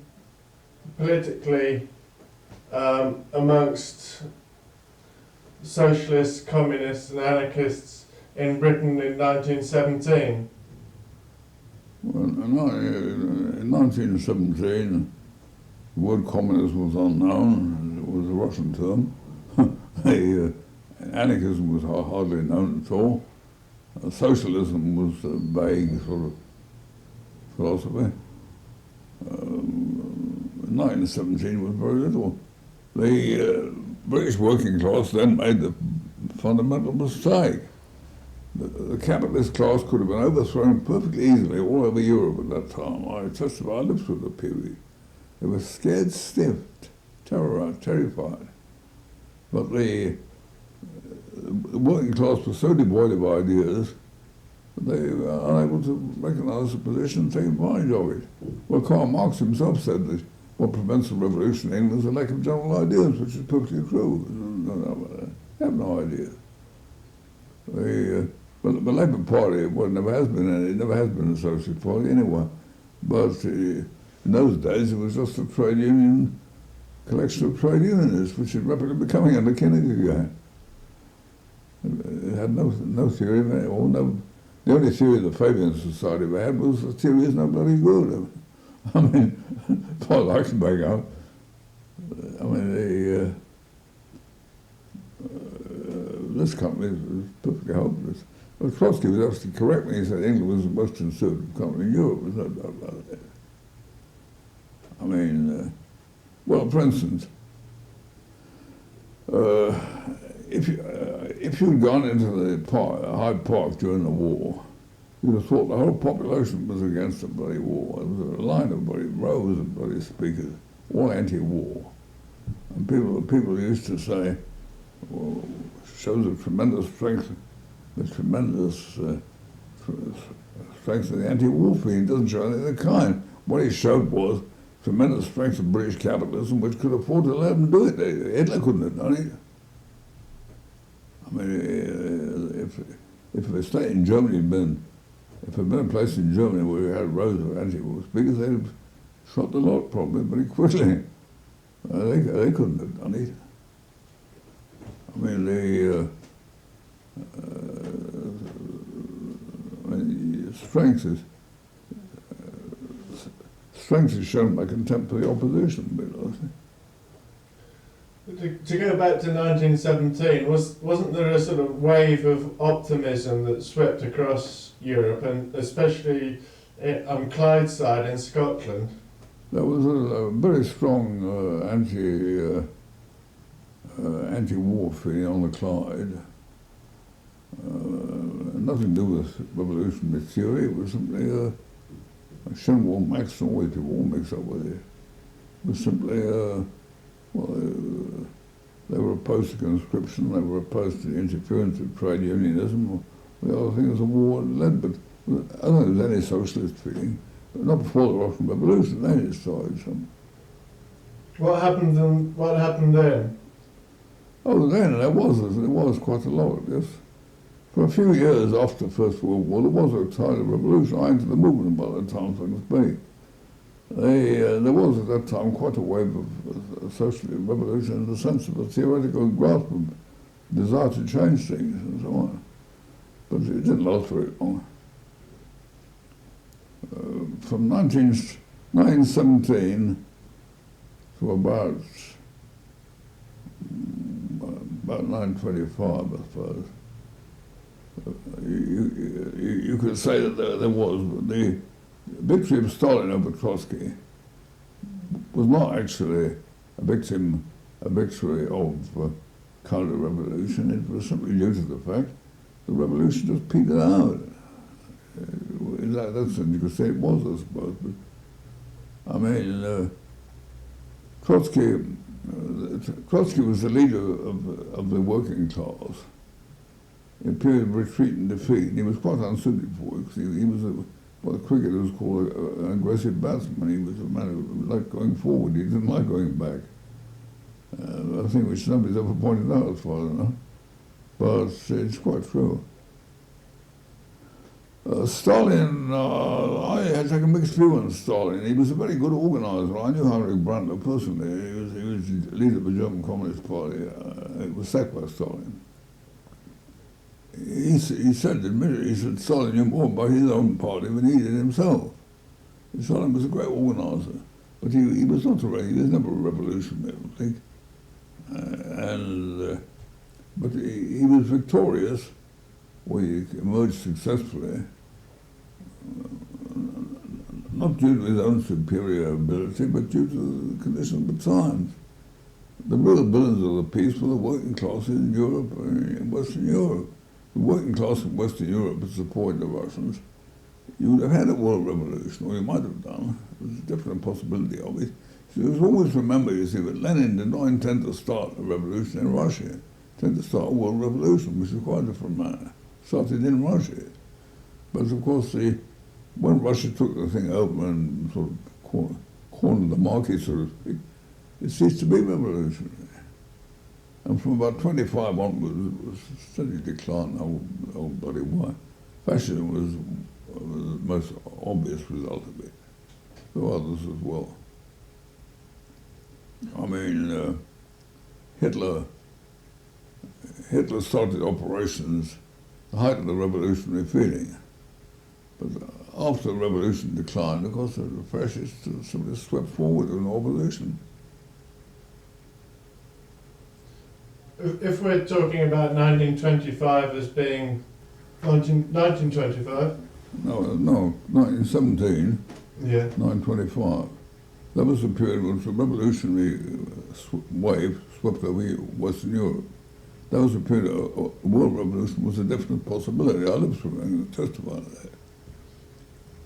politically amongst socialists, communists and anarchists in Britain in 1917? Well, in 1917, the word communism was unknown. It was a Russian term. Anarchism was hardly known at all. Socialism was a vague sort of philosophy. 1917 was very little. The British working class then made the fundamental mistake. The capitalist class could have been overthrown perfectly easily all over Europe at that time. I testify, I lived through the period. They were scared stiff, terrified. But the working class was so devoid of ideas they are unable to recognise the position and take advantage of it. Well, Karl Marx himself said that what prevents a revolution in England is a lack of general ideas, which is perfectly true. I have no idea. But the Labour Party, well, never has been a socialist party anyway. But in those days, it was just a trade union, collection of trade unionists, which is rapidly becoming a mechanic again. It had no theory of it, or no. The only theory the Fabian Society ever had was the theory is not bloody good. I mean, as far as I can make out, I mean, this company was perfectly hopeless. But Trotsky was absolutely correct when he said England was the most conservative country in Europe. There's no doubt about it. I mean, well, for instance, if you'd gone into the Hyde Park during the war, you'd have thought the whole population was against the bloody war. There was a line of bloody rows of bloody speakers, all anti-war. And people used to say, well, shows a tremendous strength, the tremendous strength of the anti-war feeling. It doesn't show anything of the kind. What he showed was tremendous strength of British capitalism, which could afford to let them do it. Hitler couldn't have done it. I mean, if a state in Germany had been, if there had been a place in Germany where you had rows of anti-war speakers, they'd have shot the lot probably very quickly. They couldn't have done it. I mean, the strength is shown by contempt for the opposition. To go back to 1917, wasn't there a sort of wave of optimism that swept across Europe, and especially on Clyde's side in Scotland? There was a very strong anti-war feeling on the Clyde. Nothing to do with revolutionary theory. It was simply a Shenwall Maxim, always people all mix up with it. It was simply they were opposed to conscription, they were opposed to the interference of trade unionism. The other thing is the war led, but I don't think there was any socialist feeling. But not before the Russian Revolution, then it started some. What happened then? Oh, then there was quite a lot of this. For a few years after the First World War, there was a tide of revolution. I entered the movement by the time so to speak. There was at that time quite a wave of social revolution in the sense of a theoretical grasp of desire to change things and so on. But it didn't last very long. From 1917 to about 925, I suppose, you could say that there was, but the victory of Stalin over Trotsky was not actually a victory of counter-revolution. It was simply due to the fact the revolution just petered out. In that sense, you could say it was, I suppose. But I mean, Trotsky was the leader of the working class in a period of retreat and defeat. And he was quite unsuited for it, because he was what the cricketers call an aggressive batsman. He was a man who liked going forward. He didn't like going back. A thing which nobody's ever pointed out, as far as I know. But it's quite true. Stalin, I had taken a mixed view on Stalin. He was a very good organizer. I knew Heinrich Brandner personally. He was the leader of the German Communist Party. It was sacked by Stalin. He said Stalin knew more about his own party than he did himself. Stalin was a great organizer, but he was not he was never a revolutionary, I think. But he was victorious, or he emerged successfully, not due to his own superior ability, but due to the conditions of the times. The real villains of the peace were the working classes in Europe and in Western Europe. The working class in Western Europe had supported the Russians. You would have had a world revolution, or you might have done. There was a different possibility of it. So you must always remember, you see, that Lenin did not intend to start a revolution in Russia. He intended to start a world revolution, which is quite a different matter. Started in Russia. But of course, when Russia took the thing over and sort of cornered the market, so to speak, it ceased to be revolutionary. And from about 25 onwards, it was a steady decline, the whole bloody way. Fascism was the most obvious result of it. There were others as well. I mean, Hitler started operations at the height of the revolutionary feeling. But after the revolution declined, of course, the fascists simply swept forward in opposition. If we're talking about 1925 as being 1925? No, 1917, Yeah. 925. That was the period when the revolutionary wave swept over Western Europe. That was a period of world revolution was a definite possibility. I lived through it and testify to that.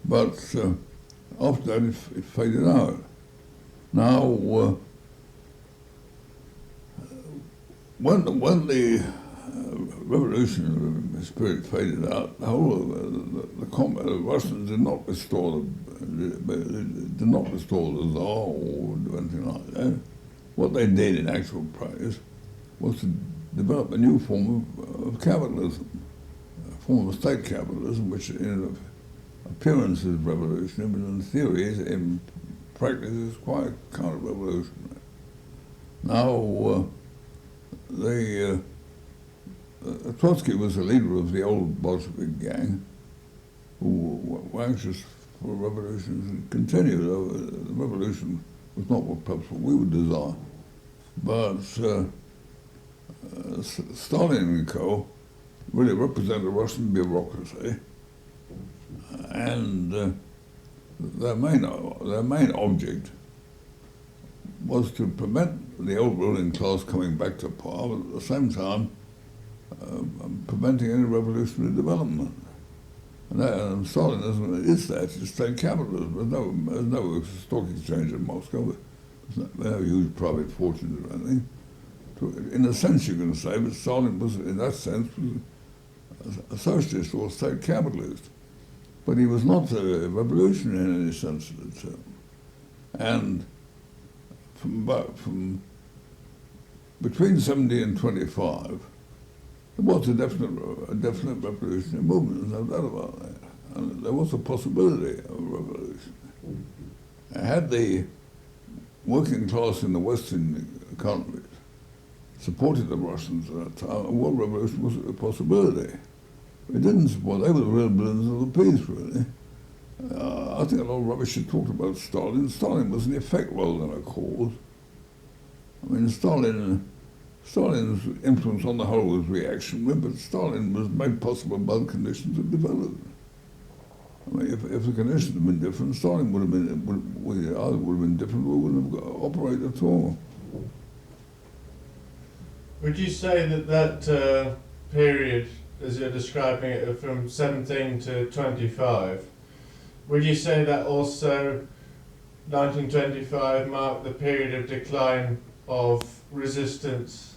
But after that, it faded out. Now, when the revolutionary spirit faded out, the whole the Russians did not restore the Tsar or do anything like that. What they did in actual practice was to develop a new form of capitalism, a form of state capitalism, which in appearance is revolutionary, but in theory, in practice, is quite counter-revolutionary. Now, Trotsky was the leader of the old Bolshevik gang, who were anxious for a revolution to continue. The revolution was not perhaps what we would desire, but Stalin and co. really represented Russian bureaucracy, and their main object was to prevent the old ruling class coming back to power, but at the same time preventing any revolutionary development. And Stalinism is that, it's state capitalism. There's no stock exchange in Moscow. There's no huge private fortunes or anything. In a sense, you can say, but Stalin was, in that sense, was a socialist or a state capitalist. But he was not a revolutionary in any sense of the term. And from between 70 and 25, there was a definite revolutionary movement, there's no doubt about that. And there was a possibility of a revolution. Had the working class in the Western economies supported the Russians at that time, a world revolution was a possibility. They didn't support, they were the real villains of the peace, really. I think a lot of rubbish is talked about Stalin. Stalin was an effect rather than a cause. I mean, Stalin's influence on the whole was reactionary, but Stalin was made possible by the conditions it developed. I mean, if the conditions had been different, Stalin would have been different, or wouldn't have operated at all. Would you say that period, as you're describing it, from 17 to 25, would you say that also 1925 marked the period of decline of resistance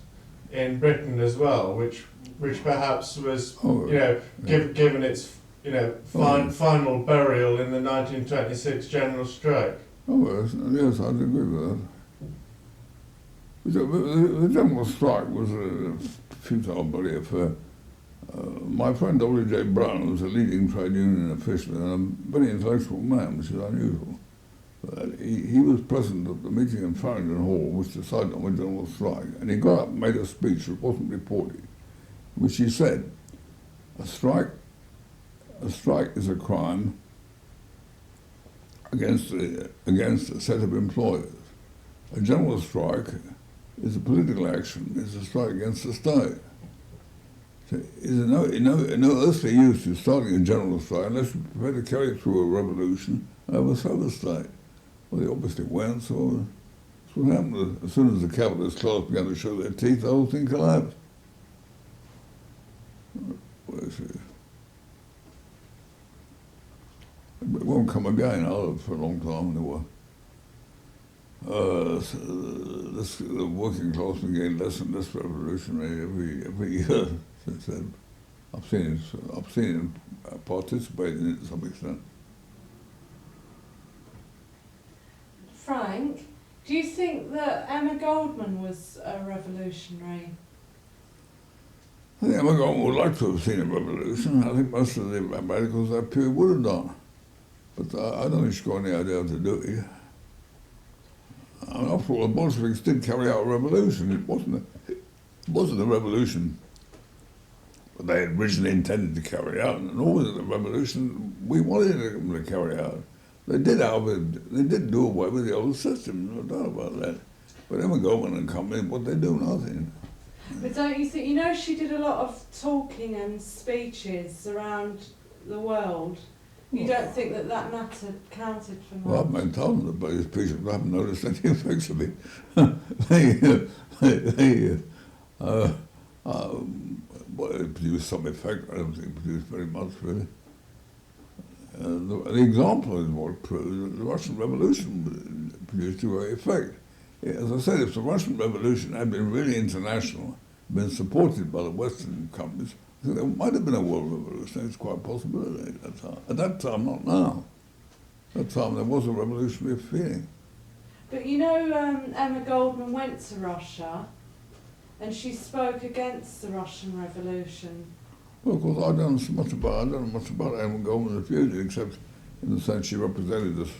in Britain as well, which perhaps was, given its, final burial in the 1926 general strike? Oh, yes, I'd agree with that. The general strike was a futile bloody affair. My friend W.J. Brown was a leading trade union official and a very intellectual man, which is unusual. He was present at the meeting in Farringdon Hall, which decided on a general strike, and he got up and made a speech that wasn't reported, which he said, a strike is a crime against a set of employers. A general strike is a political action, it's a strike against the state. So is no earthly use to starting a general strike unless you're prepared to carry through a revolution and overthrow the state. Well, they obviously weren't, so that's what happened. As soon as the capitalist class began to show their teeth, the whole thing collapsed. It won't come again, for a long time anyway. The working class became less and less revolutionary every year since then. I've seen him participate in it to some extent. Frank, do you think that Emma Goldman was a revolutionary? I think Emma Goldman would like to have seen a revolution. I think most of the radicals of that period would have done. But I don't think she's got any idea how to do it. I mean, after all, the Bolsheviks did carry out a revolution. It wasn't a revolution that they had originally intended to carry out, and nor was it a revolution we wanted them to carry out. They did do away with the old system, no doubt about that. But Emma Goldman and company, what they do, nothing. But don't you think, she did a lot of talking and speeches around the world. You don't think that counted for much? Well, I've been told that by these people, I haven't noticed any effects of it. Well, it produced some effect. I don't think it produced very much, really. The example is what proves that the Russian Revolution produced a great effect. As I said, if the Russian Revolution had been really international, been supported by the Western companies, I think there might have been a world revolution. It's quite a possibility at that time. At that time, not now. At that time, there was a revolutionary feeling. But Emma Goldman went to Russia and she spoke against the Russian Revolution. Well, of course, I don't know much about Emma Goldman's views, except in the sense she represented this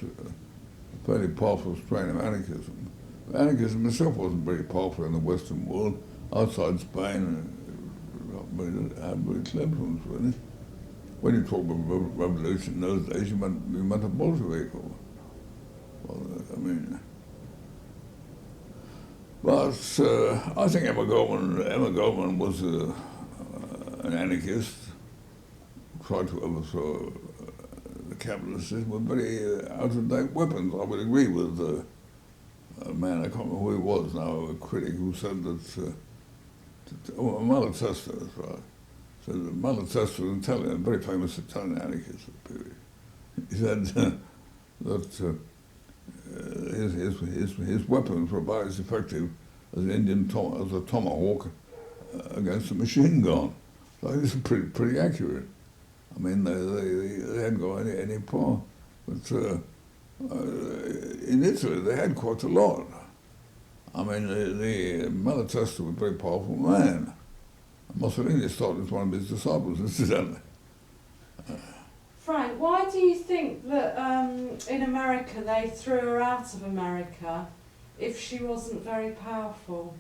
fairly powerful strain of anarchism. Anarchism itself wasn't very powerful in the Western world. Outside Spain, it had very clear influence, really. When you talk about revolution in those days, you meant a Bolshevik. But I think Emma Goldman was an anarchist, tried to overthrow the capitalist system with very out-of-date weapons. I would agree with a man, I can't remember who he was now, a critic who said that, Malatesta, that's right. So Malatesta was Italian, a very famous Italian anarchist of the period. He said that his weapons were about as effective as a tomahawk against a machine gun. So I think it's pretty accurate. I mean, they hadn't got any power. But in Italy, they had quite a lot. I mean, the Malatesta was a very powerful man. Mussolini started as one of his disciples, incidentally. Frank, why do you think that in America they threw her out of America if she wasn't very powerful?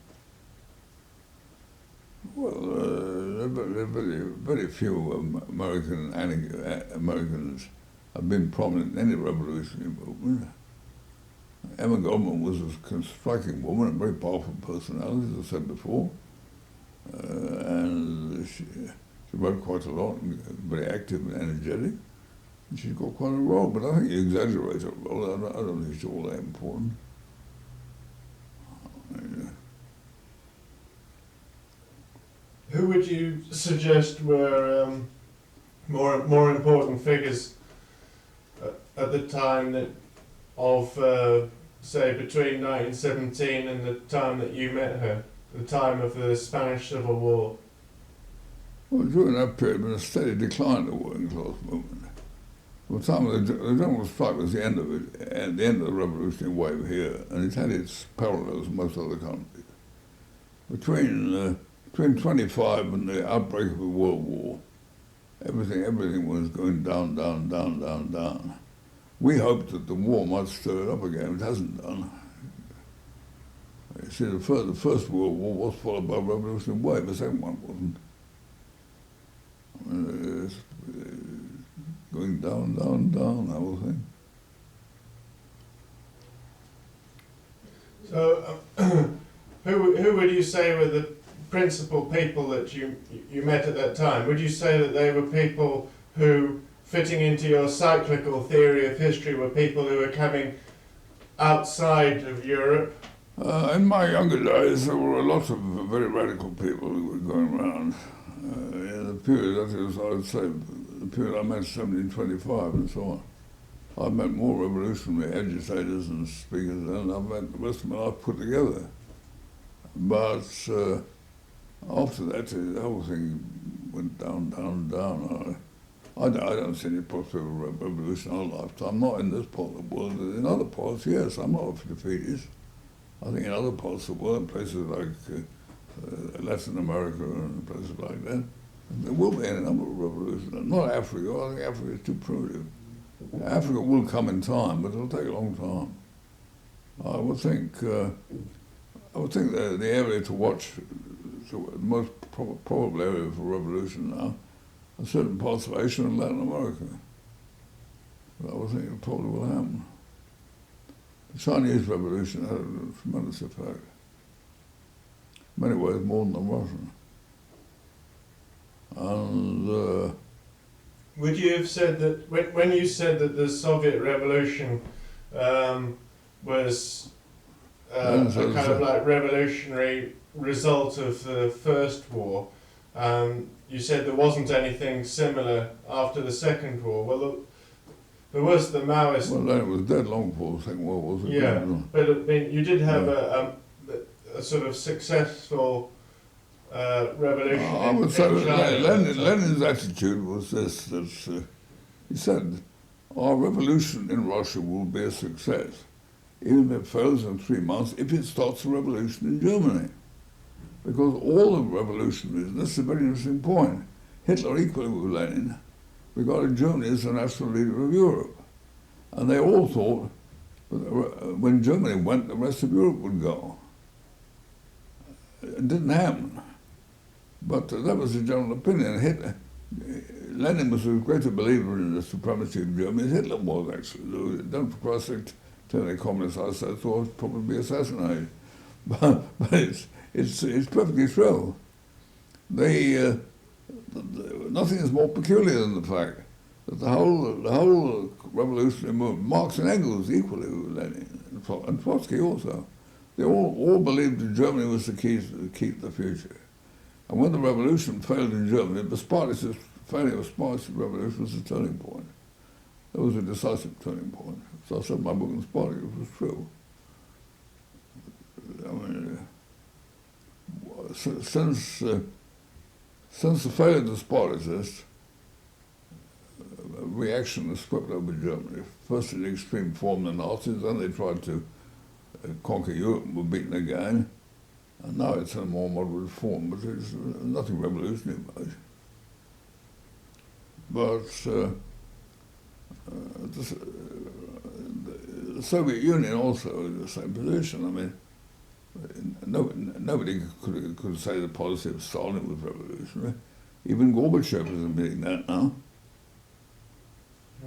Well, very few Americans have been prominent in any revolutionary movement. Emma Goldman was a striking woman, a very powerful personality, as I said before. And she wrote quite a lot, and very active and energetic. And she's got quite a role, but I think you exaggerate her role. I don't think it's all that important. Who would you suggest were more important figures at the time of say between 1917 and the time that you met her, the time of the Spanish Civil War? Well, during that period, there was a steady decline of the working class movement. The time of the general strike was the end of it, at the end of the revolutionary wave here, and it had its parallels in most other countries. Between 25 and the outbreak of the World War, everything was going down, down, down, down, down. We hoped that the war might stir it up again. It hasn't done. You see, the First World War was followed by a revolutionary wave. The second one wasn't. I mean, it's going down, down, down, the whole thing. So, who would you say were the principal people that you met at that time? Would you say that they were people who, fitting into your cyclical theory of history, were people who were coming outside of Europe? In my younger days, there were a lot of very radical people who were going around. In the period, that is, I would say, the period I met 1725 and so on. I met more revolutionary agitators and speakers than I've met the rest of my life put together. But after that, the whole thing went down, down, down. I don't see any prospect of revolution in our lifetime, not in this part of the world. In other parts, yes, I'm not a defeatist. I think in other parts of the world, places like Latin America and places like that, there will be any number of revolutions. Not Africa. I think Africa is too primitive. Africa will come in time, but it'll take a long time. I would think the area to watch, the most probable area for revolution now, are certain parts of Asia and Latin America. But I would think it probably will happen. The Chinese Revolution had a tremendous effect. In many ways more than the Russian. And would you have said that when you said that the Soviet Revolution was a kind of like revolutionary result of the First War, you said there wasn't anything similar after the Second War. Well, there was the Maoist. well, then it was dead long before the Second World War, wasn't it? Yeah, but I mean, you did have a sort of successful revolution. I would say in China. Lenin's attitude was this, that he said, our revolution in Russia will be a success, even if it fails in 3 months, if it starts a revolution in Germany. Because all of revolutionaries, this is a very interesting point, Hitler equally with Lenin regarded Germany as the national leader of Europe. And they all thought that when Germany went, the rest of Europe would go. It didn't happen. But that was the general opinion. Lenin was as great a believer in the supremacy of Germany as Hitler was, actually. Don't, for Christ's sake, tell the communists I said so, I'd probably be assassinated. But it's perfectly true. Nothing is more peculiar than the fact that the whole revolutionary movement, Marx and Engels equally with Lenin, and Trotsky also, they all believed that Germany was the key to keep the future. And when the revolution failed in Germany, the failure of Spartacist revolution was a turning point. It was a decisive turning point. So I said in my book in Spartacus, it was true. I mean, since the failure of the Spartacists, reaction has swept over Germany. First in extreme form, the Nazis, then they tried to conquer Europe and were beaten again. And now it's in a more moderate form, but there's nothing revolutionary about it. But the Soviet Union also is in the same position. I mean, nobody could say the policy of Stalin was revolutionary. Even Gorbachev is admitting that now.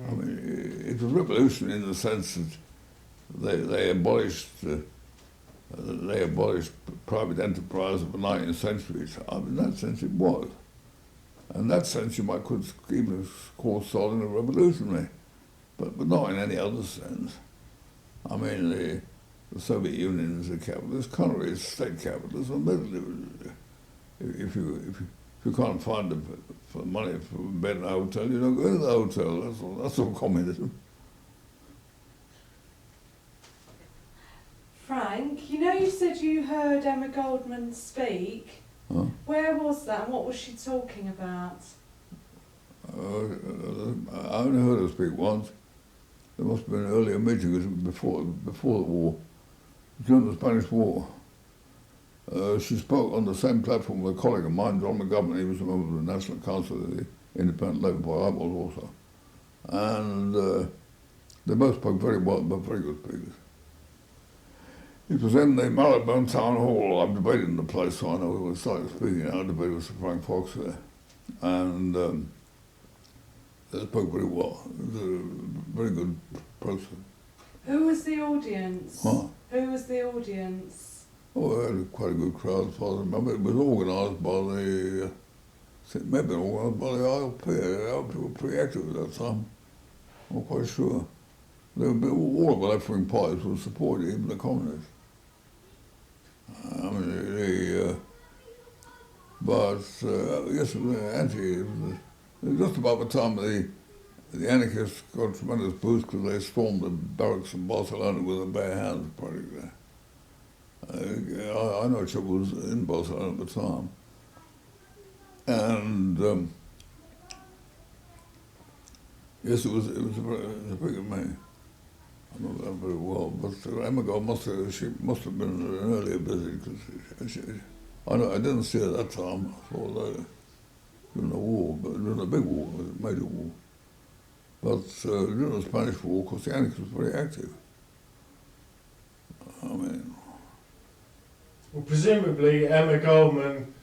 I mean, it was revolutionary in the sense that they abolished private enterprise of the 19th century. So, in that sense, it was. In that sense, you might could even call Stalin a revolutionary, but not in any other sense. I mean, the Soviet Union is a capitalist country, it's state capitalism. If you can't find the money for a bed in a hotel, you don't go to the hotel. That's all communism. Frank, you said you heard Emma Goldman speak. Huh? Where was that and what was she talking about? I only heard her speak once. There must have been an earlier meeting, it was before the war, during the Spanish War. She spoke on the same platform with a colleague of mine, John McGovern. He was a member of the National Council of the Independent Labour Party. I was also. And they both spoke very well, but very good speakers. It was in the Marylebone Town Hall. I'm debating the place, so I know we started speaking. I debated with Sir Frank Fox there. And they spoke very well. It was a very good process. Who was the audience? Huh? Who was the audience? Oh, we had quite a good crowd, as far as I remember. It was organised by the, it may have been organised by the ILP. The ILP were pretty active at that time. I'm not quite sure. All of the left-wing parties were supporting, even the communists. I mean, but yes, it was it was just about the time the anarchists got a tremendous boost because they stormed the barracks in Barcelona with their bare hands, practically. I know Chip was in Barcelona at the time. And yes, it was a big man. I know that very well. But Emma Goldman she must have been an earlier visit because I didn't see her at that time. I saw her later during the war, but during the big war, the major war. But during the Spanish War, of course, the anarchists was very active. I mean, well, presumably Emma Goldman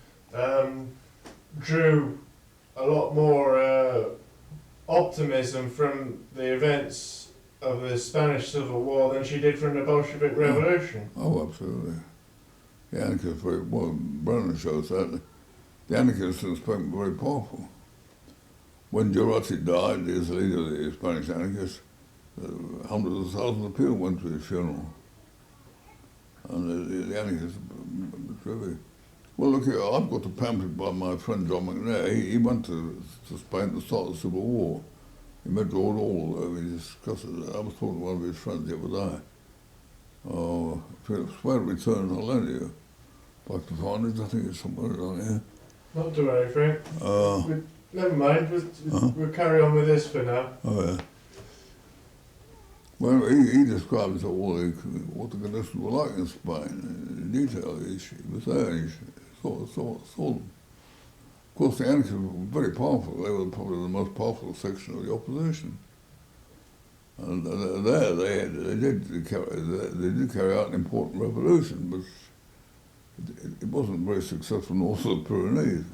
drew a lot more optimism from the events of the Spanish Civil War than she did from the Bolshevik Revolution. oh, absolutely. The anarchists were, well, Brennan shows that. The anarchists in Spain were very powerful. When Jurati died, he was the leader of the Spanish anarchists, hundreds of thousands of people went to his funeral. And the anarchists were very... Well, look here, I've got a pamphlet by my friend John McNair. He went to Spain to start the Civil War. He met Lord Orwell, he discussed it. I was talking to one of his friends the other day. Spain returned to Hollandia. If I can find it, I think it's somewhere down here. Not to worry, Frank. Never mind, we'll carry on with this for now. Oh, yeah. Well, he describes all what the conditions were like in Spain in detail. He was there and he saw them. Of course, the anarchists were very powerful. They were probably the most powerful section of the opposition. And there they did carry out an important revolution, but it wasn't very successful north of the Pyrenees.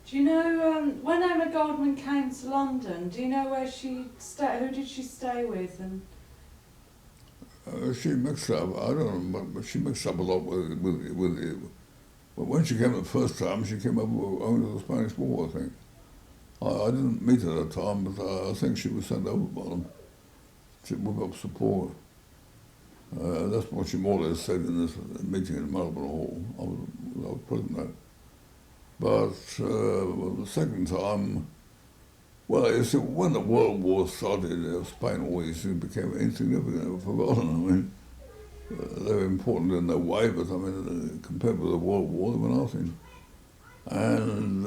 Do you know, when Emma Goldman came to London, do you know where she stayed? Who did she stay with? And she mixed up, I don't know, but she mixed up a lot with but when she came the first time, she came over only the Spanish War, I think. I didn't meet her at that time, but I think she was sent over by them to whip up support. That's what she more or less said in this meeting in Melbourne Hall. I was present there. But the second time, well, you see, when the World War started, Spain always became insignificant and forgotten. I mean, they were important in their way, but I mean, compared with the World War, they were nothing. And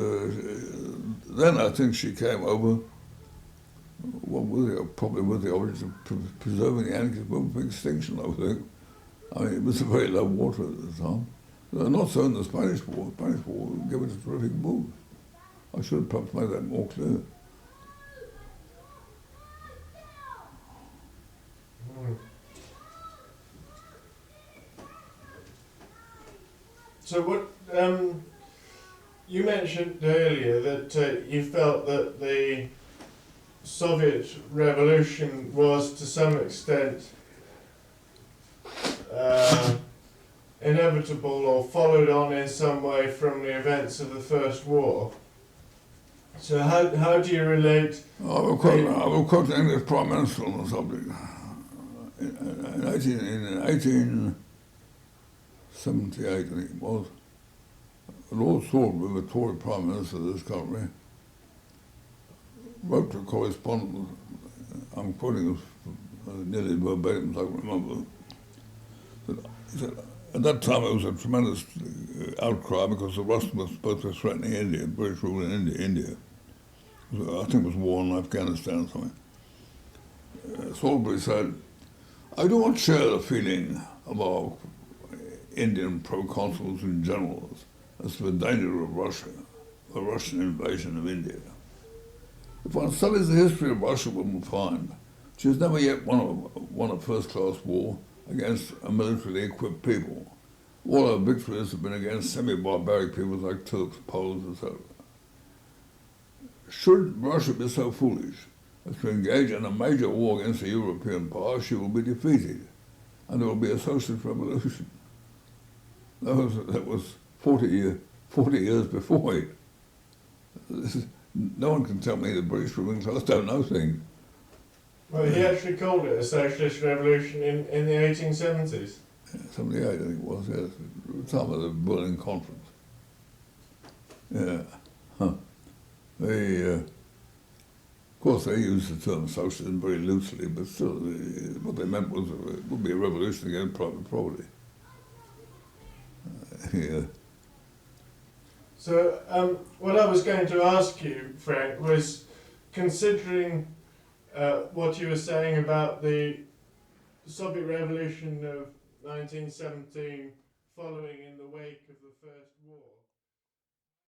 then I think she came over, well, probably with the origin of preserving the anarchist movement for extinction, I think. I mean, it was a very low water at the time. Not so in the Spanish War. The Spanish War gave it a terrific boost. I should have perhaps made that more clear. So what you mentioned earlier that you felt that the Soviet Revolution was to some extent inevitable or followed on in some way from the events of the First War. So how do you relate? I will quote the English Prime Minister on the subject. In 1878, I think it was, Lord Salisbury, the Tory Prime Minister of this country, wrote to a correspondent, I'm quoting nearly verbatim, so I can remember, he said, at that time it was a tremendous outcry because the Russians were supposed to be threatening India, British rule in India. I think it was war in Afghanistan or something. Salisbury said, I do not share the feeling of our Indian proconsuls and generals as to the danger of Russia, the Russian invasion of India. If one studies the history of Russia, one will find she has never yet won a first-class war against a militarily equipped people. All her victories have been against semi-barbaric peoples like Turks, Poles, etc. Should Russia be so foolish as to engage in a major war against a European power, she will be defeated, and there will be a socialist revolution. That was 40 years before it. No one can tell me the British ruling class don't know things. Well, he actually called it a socialist revolution in the 1870s. Yeah, 78, I think it was, yes, at the time of the Berlin Conference. Yeah. Huh. Of course, they used the term socialism very loosely, but still, what they meant was it would be a revolution against private property. Yeah. So, what I was going to ask you, Frank, was considering what you were saying about the Soviet Revolution of 1917 following in the wake of the First War.